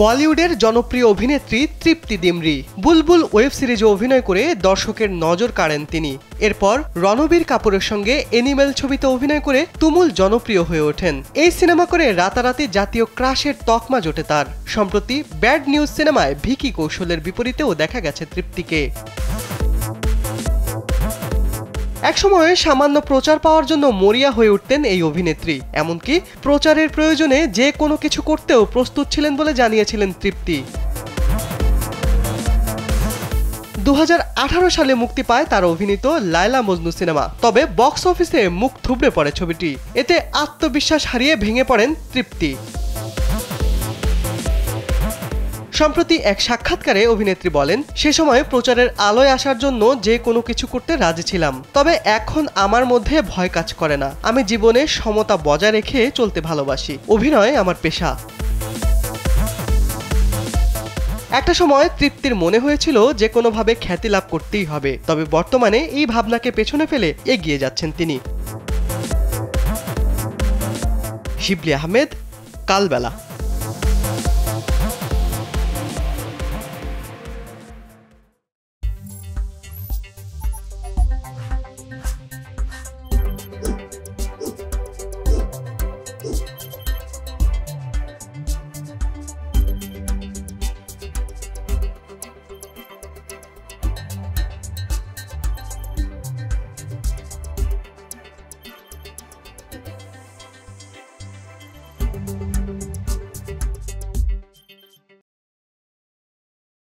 বলিউডের জনপ্রিয় অভিনেত্রী তৃপ্তি ডিমরি বুলবুল ওয়েব সিরিজে অভিনয় করে দর্শকের নজর কাড়েন তিনি। এরপর রণবীর কাপুরের সঙ্গে এনিমেল ছবিতে অভিনয় করে তুমুল জনপ্রিয় হয়ে ওঠেন। এই সিনেমা করে রাতারাতি জাতীয় ক্রাশের তকমা জোটে তার। সম্প্রতি ব্যাড নিউজ সিনেমায় ভিকি কৌশলের বিপরীতেও দেখা গেছে তৃপ্তিকে। একসময় সামান্য প্রচার পাওয়ার জন্য মরিয়া হয়ে উঠতেন এই অভিনেত্রী, এমনকি প্রচারের প্রয়োজনে যে কোনো কিছু করতেও প্রস্তুত ছিলেন বলে জানিয়েছিলেন তৃপ্তি। 2018 সালে মুক্তি পায় তার অভিনীত লায়লা মজনু সিনেমা। তবে বক্স অফিসে মুখ থুবড়ে পড়ে ছবিটি। এতে আত্মবিশ্বাস হারিয়ে ভেঙে পড়েন তৃপ্তি। সম্প্রতি এক সাক্ষাৎকারে অভিনেত্রী বলেন, সে সময় প্রচারের আলোয় আসার জন্য যে কোনো কিছু করতে রাজি ছিলাম, তবে এখন আমার মধ্যে ভয় কাজ করে না। আমি জীবনে সমতা বজায় রেখে চলতে ভালোবাসি। অভিনয় আমার পেশা। একটা সময় তৃপ্তির মনে হয়েছিল যে কোনোভাবে খ্যাতি লাভ করতেই হবে, তবে বর্তমানে এই ভাবনাকে পেছনে ফেলে এগিয়ে যাচ্ছেন তিনি। শিবলি আহমেদ, কালবেলা।